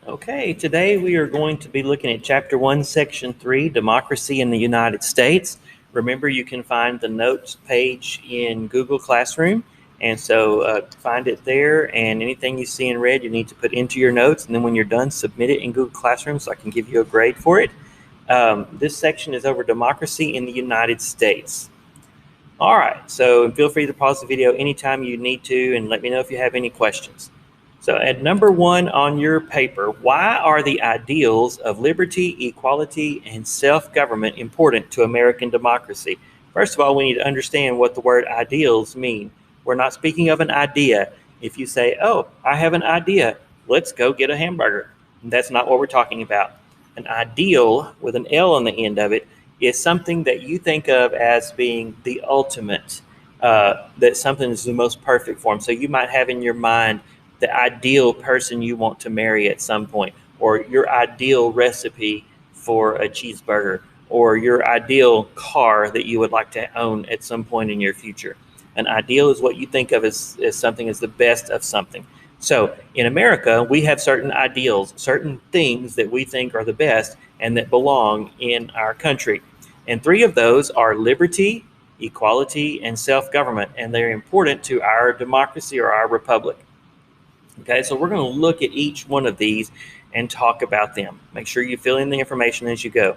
Okay, today we are going to be looking at Chapter 1, Section 3, Democracy in the United States. Remember, you can find the notes page in Google Classroom, and so find it there, and anything you see in red you need to put into your notes, and then when you're done, submit it in Google Classroom so I can give you a grade for it. This section is over democracy in the United States. All right, so feel free to pause the video anytime you need to and let me know if you have any questions. So at number 1 on your paper, why are the ideals of liberty, equality, and self-government important to American democracy? First of all, we need to understand what the word ideals mean. We're not speaking of an idea. If you say, oh, I have an idea, let's go get a hamburger. That's not what we're talking about. An ideal with an L on the end of it is something that you think of as being the ultimate, that something is the most perfect form. So you might have in your mind the ideal person you want to marry at some point, or your ideal recipe for a cheeseburger, or your ideal car that you would like to own at some point in your future. An ideal is what you think of as something as the best of something. So in America, we have certain ideals, certain things that we think are the best and that belong in our country. And 3 of those are liberty, equality, and self-government, and they're important to our democracy or our republic. Okay, so we're going to look at each one of these and talk about them. Make sure you fill in the information as you go.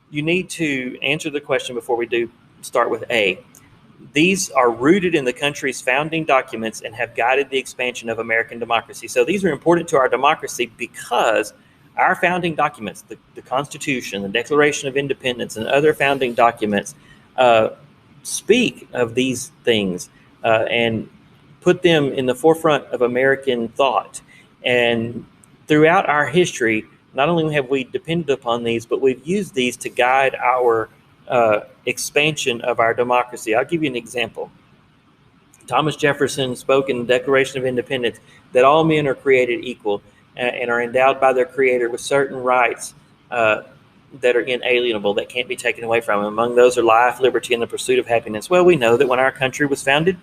You need to answer the question before we do start with A. These are rooted in the country's founding documents and have guided the expansion of American democracy. So these are important to our democracy because our founding documents, the Constitution, the Declaration of Independence, and other founding documents speak of these things and put them in the forefront of American thought. And throughout our history, not only have we depended upon these, but we've used these to guide our expansion of our democracy. I'll give you an example. Thomas Jefferson spoke in the Declaration of Independence that all men are created equal and are endowed by their Creator with certain rights that are inalienable, that can't be taken away from them. Among those are life, liberty, and the pursuit of happiness. Well, we know that when our country was founded,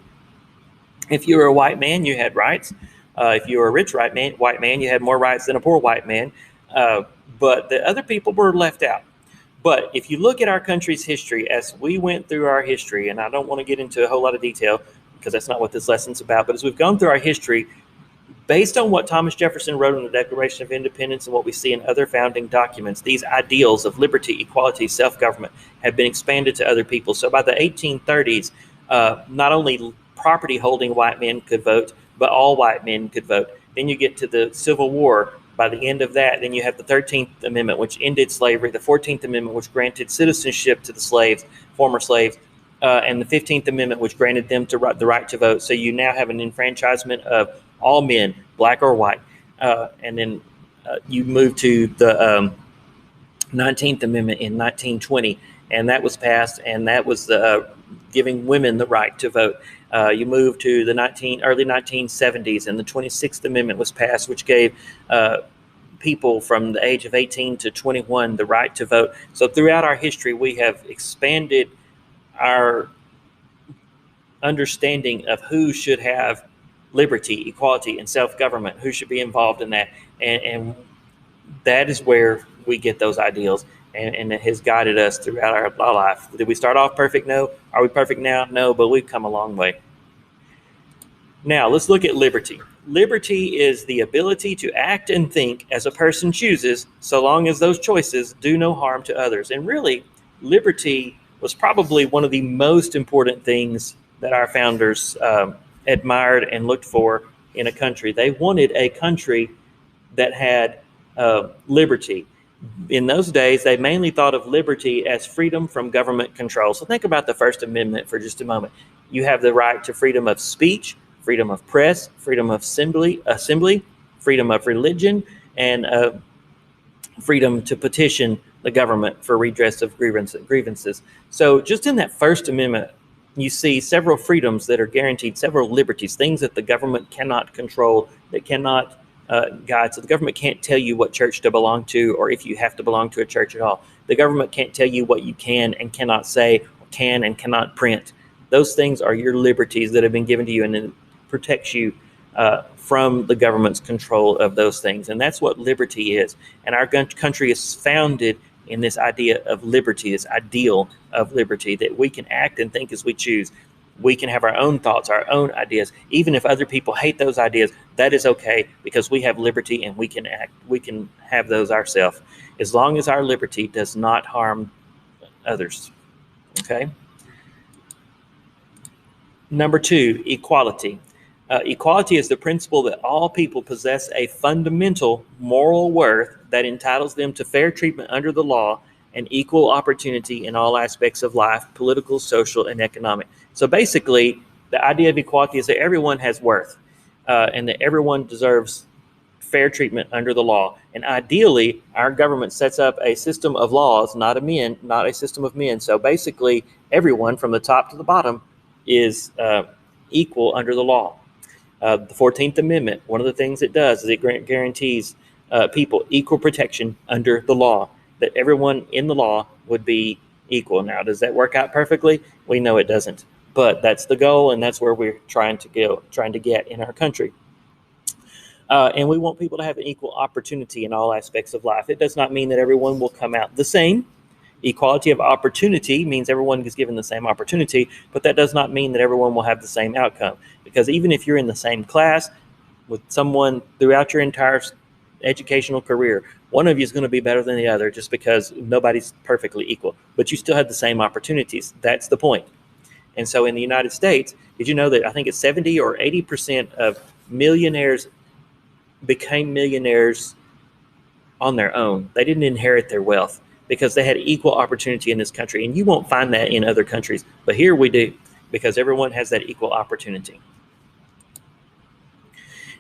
if you were a white man, you had rights. If you were a rich white man, you had more rights than a poor white man. But the other people were left out. But if you look at our country's history, as we went through our history, and I don't want to get into a whole lot of detail because that's not what this lesson's about, but as we've gone through our history, based on what Thomas Jefferson wrote in the Declaration of Independence and what we see in other founding documents, these ideals of liberty, equality, self-government have been expanded to other people. So by the 1830s, not only property-holding white men could vote, but all white men could vote. Then you get to the Civil War. By the end of that, then you have the 13th Amendment, which ended slavery, the 14th Amendment, which granted citizenship to the slaves, former slaves, and the 15th Amendment, which granted them the right to vote. So you now have an enfranchisement of all men, black or white. And then you move to the 19th Amendment in 1920, and that was passed, and that was giving women the right to vote. You move to the early 1970s, and the 26th Amendment was passed, which gave people from the age of 18 to 21 the right to vote. So throughout our history, we have expanded our understanding of who should have liberty, equality, and self-government, who should be involved in that. And that is where we get those ideals. And it has guided us throughout our life. Did we start off perfect? No. Are we perfect now? No, but we've come a long way. Now, let's look at liberty. Liberty is the ability to act and think as a person chooses, so long as those choices do no harm to others. And really, liberty was probably one of the most important things that our founders admired and looked for in a country. They wanted a country that had liberty. In those days, they mainly thought of liberty as freedom from government control. So think about the First Amendment for just a moment. You have the right to freedom of speech, freedom of press, freedom of assembly, freedom of religion, and freedom to petition the government for redress of grievances. So just in that First Amendment, you see several freedoms that are guaranteed, several liberties, things that the government cannot control, that cannot guide. So the government can't tell you what church to belong to, or if you have to belong to a church at all. The government can't tell you what you can and cannot say, or can and cannot print. Those things are your liberties that have been given to you, and it protects you from the government's control of those things. And that's what liberty is. And our country is founded in this idea of liberty, this ideal of liberty, that we can act and think as we choose. We can have our own thoughts, our own ideas. Even if other people hate those ideas, that is okay, because we have liberty and we can act. We can have those ourselves, as long as our liberty does not harm others. Okay. Number 2, equality. Equality is the principle that all people possess a fundamental moral worth that entitles them to fair treatment under the law and equal opportunity in all aspects of life, political, social, and economic. So basically, the idea of equality is that everyone has worth, and that everyone deserves fair treatment under the law. And ideally, our government sets up a system of laws, not a system of men. So basically, everyone from the top to the bottom is equal under the law. The 14th Amendment, one of the things it does is it guarantees people equal protection under the law, that everyone in the law would be equal. Now, does that work out perfectly? We know it doesn't, but that's the goal, and that's where we're trying to get in our country. And we want people to have an equal opportunity in all aspects of life. It does not mean that everyone will come out the same. Equality of opportunity means everyone is given the same opportunity, but that does not mean that everyone will have the same outcome. Because even if you're in the same class with someone throughout your entire educational career, one of you is going to be better than the other just because nobody's perfectly equal, but you still have the same opportunities. That's the point. And so in the United States, did you know that I think it's 70 or 80% of millionaires became millionaires on their own? They didn't inherit their wealth, because they had equal opportunity in this country. And you won't find that in other countries, but here we do, because everyone has that equal opportunity.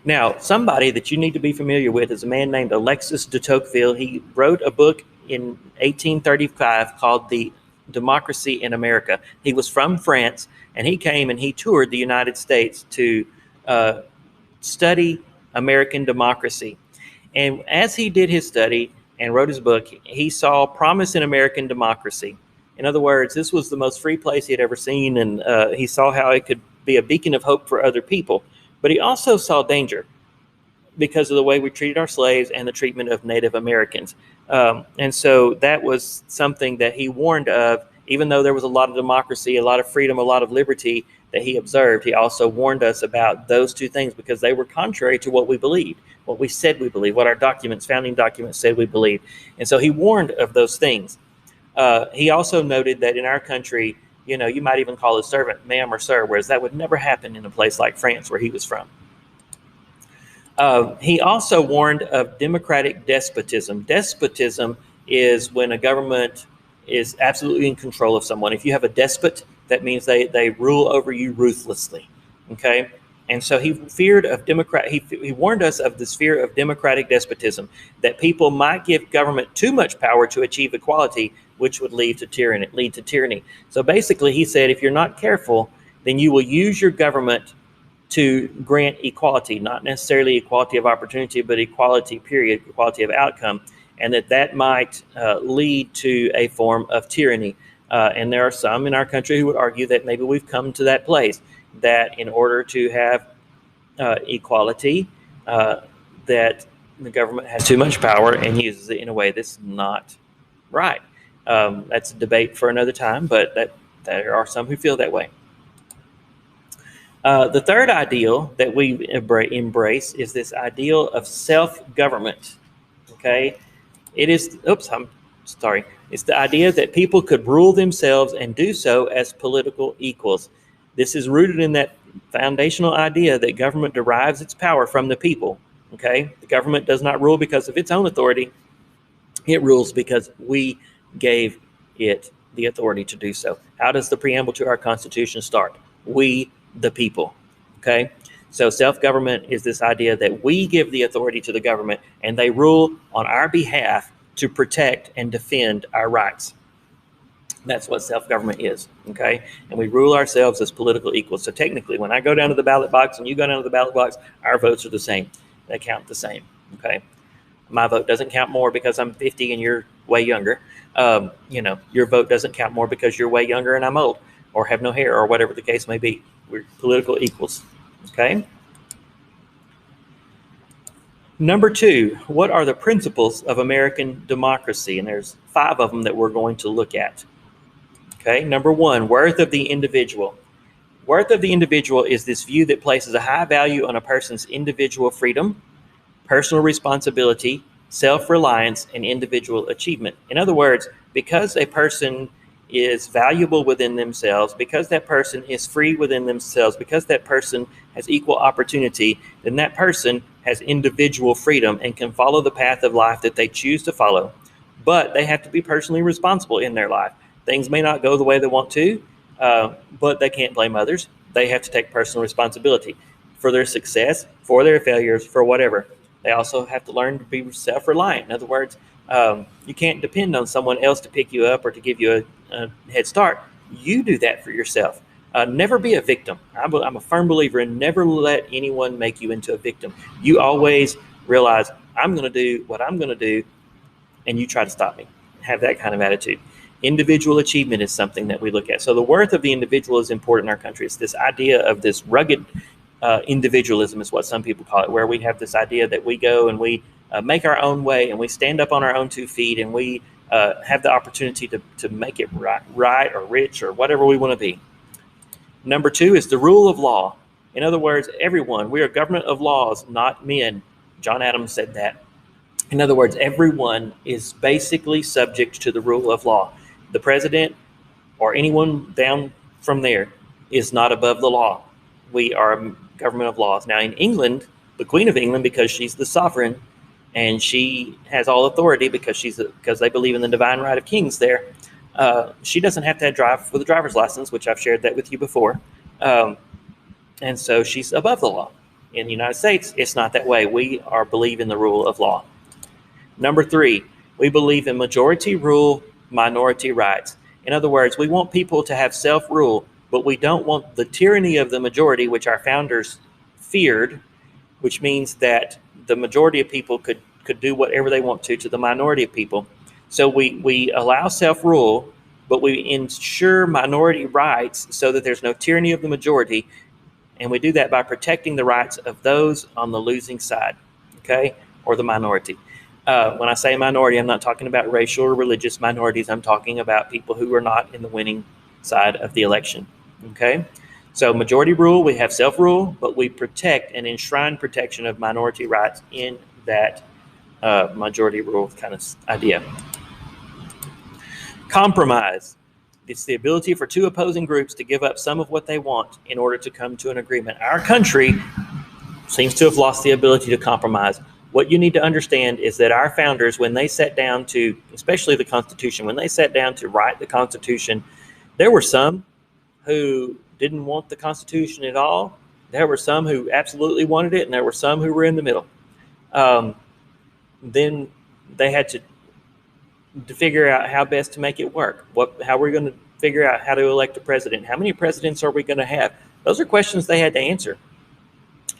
Now, somebody that you need to be familiar with is a man named Alexis de Tocqueville. He wrote a book in 1835 called The Democracy in America. He was from France, and he came and he toured the United States to study American democracy. And as he did his study and wrote his book, he saw promise in American democracy. In other words, this was the most free place he had ever seen, and he saw how it could be a beacon of hope for other people. But he also saw danger because of the way we treated our slaves and the treatment of Native Americans. And so that was something that he warned of. Even though there was a lot of democracy, a lot of freedom, a lot of liberty that he observed, he also warned us about those two things, because they were contrary to what we believed, what we said we believed, what our founding documents said we believed. And so he warned of those things. He also noted that in our country, you might even call a servant ma'am or sir, whereas that would never happen in a place like France where he was from. He also warned of democratic despotism. Despotism is when a government is absolutely in control of someone. If you have a despot, that means they rule over you ruthlessly. Okay? And so he feared of he warned us of this fear of democratic despotism, that people might give government too much power to achieve equality, which would lead to tyranny. So basically, he said, if you're not careful, then you will use your government to grant equality, not necessarily equality of opportunity, but equality, period, equality of outcome, and that might lead to a form of tyranny. And there are some in our country who would argue that maybe we've come to that place, that in order to have equality, that the government has too much power and uses it in a way that's not right. That's a debate for another time, but there are some who feel that way. The third ideal that we embrace is this ideal of self-government. Okay, it's the idea that people could rule themselves and do so as political equals. This is rooted in that foundational idea that government derives its power from the people. Okay, the government does not rule because of its own authority. It rules because we gave it the authority to do so. How does the preamble to our Constitution start? We, the people. Okay, so self-government is this idea that we give the authority to the government and they rule on our behalf to protect and defend our rights. That's what self-government is, okay? And we rule ourselves as political equals. So technically, when I go down to the ballot box and you go down to the ballot box, our votes are the same. They count the same, okay? My vote doesn't count more because I'm 50 and you're way younger. Your vote doesn't count more because you're way younger and I'm old or have no hair or whatever the case may be. We're political equals, okay? Number 2, what are the principles of American democracy? And there's 5 of them that we're going to look at. Okay, number 1, worth of the individual. Worth of the individual is this view that places a high value on a person's individual freedom, personal responsibility, self-reliance, and individual achievement. In other words, because a person is valuable within themselves, because that person is free within themselves, because that person has equal opportunity, then that person has individual freedom and can follow the path of life that they choose to follow. But they have to be personally responsible in their life. Things may not go the way they want to, but they can't blame others. They have to take personal responsibility for their success, for their failures, for whatever. They also have to learn to be self-reliant. In other words, you can't depend on someone else to pick you up or to give you a head start. You do that for yourself. Never be a victim. I'm a firm believer in never let anyone make you into a victim. You always realize, I'm going to do what I'm going to do, and you try to stop me. Have that kind of attitude. Individual achievement is something that we look at. So the worth of the individual is important in our country. It's this idea of this rugged individualism is what some people call it, where we have this idea that we go and we make our own way and we stand up on our own 2 feet and we have the opportunity to make it right or rich or whatever we want to be. Number 2 is the rule of law. In other words, everyone, we are a government of laws, not men. John Adams said that. In other words, everyone is basically subject to the rule of law. The president or anyone down from there is not above the law. We are a government of laws. Now in England, the Queen of England, because she's the sovereign and she has all authority because they believe in the divine right of kings there, she doesn't have to drive with a driver's license, which I've shared that with you before. And so she's above the law. In the United States, it's not that way. We believe in the rule of law. Number 3, we believe in majority rule, minority rights. In other words, we want people to have self-rule, but we don't want the tyranny of the majority, which our founders feared, which means that the majority of people could do whatever they want to the minority of people. So we allow self-rule, but we ensure minority rights so that there's no tyranny of the majority. And we do that by protecting the rights of those on the losing side, okay, or the minority. When I say minority, I'm not talking about racial or religious minorities. I'm talking about people who are not in the winning side of the election, okay? So majority rule, we have self-rule, but we protect and enshrine protection of minority rights in that majority rule kind of idea. Compromise. It's the ability for 2 opposing groups to give up some of what they want in order to come to an agreement. Our country seems to have lost the ability to compromise. What you need to understand is that our founders, when they sat down to, especially the Constitution, when they sat down to write the Constitution, there were some who didn't want the Constitution at all. There were some who absolutely wanted it, and there were some who were in the middle. Then they had to figure out how best to make it work. How we're going to figure out how to elect a president. How many presidents are we going to have? Those are questions they had to answer.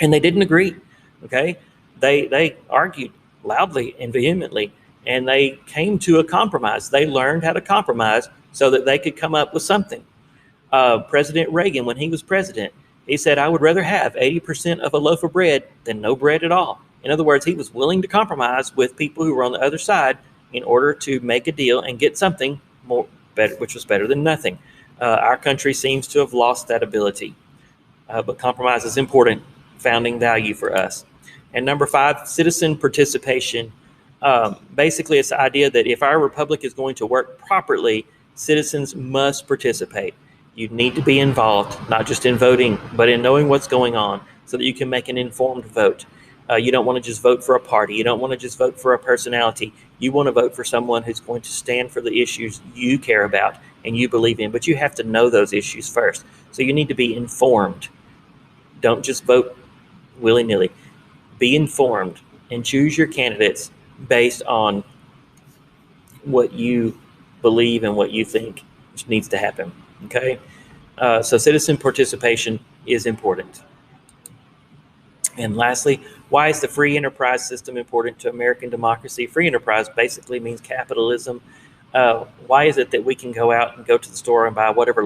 And they didn't agree, okay? They argued loudly and vehemently, and they came to a compromise. They learned how to compromise so that they could come up with something. President Reagan, when he was president, he said, I would rather have 80% of a loaf of bread than no bread at all. In other words, he was willing to compromise with people who were on the other side in order to make a deal and get something better, which was better than nothing. Our country seems to have lost that ability, but compromise is important founding value for us. And number 5, citizen participation. Basically, it's the idea that if our republic is going to work properly, citizens must participate. You need to be involved, not just in voting, but in knowing what's going on so that you can make an informed vote. You don't want to just vote for a party. You don't want to just vote for a personality. You want to vote for someone who's going to stand for the issues you care about and you believe in, but you have to know those issues first. So you need to be informed. Don't just vote willy-nilly. Be informed and choose your candidates based on what you believe and what you think needs to happen, okay? So citizen participation is important. And lastly, why is the free enterprise system important to American democracy? Free enterprise basically means capitalism. Why is it that we can go out and go to the store and buy whatever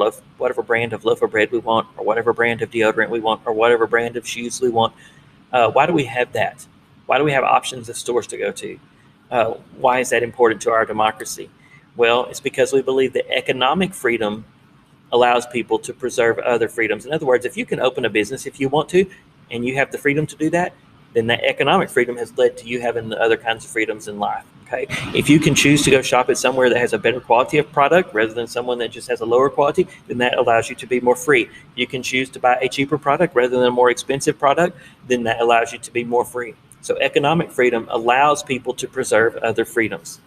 brand of loaf of bread we want, or whatever brand of deodorant we want, or whatever brand of shoes we want? Why do we have that? Why do we have options of stores to go to? Why is that important to our democracy? Well, it's because we believe that economic freedom allows people to preserve other freedoms. In other words, if you can open a business if you want to, and you have the freedom to do that, then that economic freedom has led to you having the other kinds of freedoms in life. Okay, if you can choose to go shop at somewhere that has a better quality of product rather than someone that just has a lower quality, then that allows you to be more free. You can choose to buy a cheaper product rather than a more expensive product, then that allows you to be more free. So economic freedom allows people to preserve other freedoms.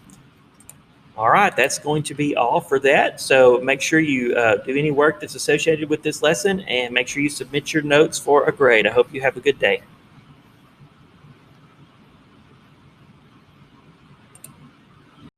All right, that's going to be all for that. So make sure you do any work that's associated with this lesson, and make sure you submit your notes for a grade. I hope you have a good day.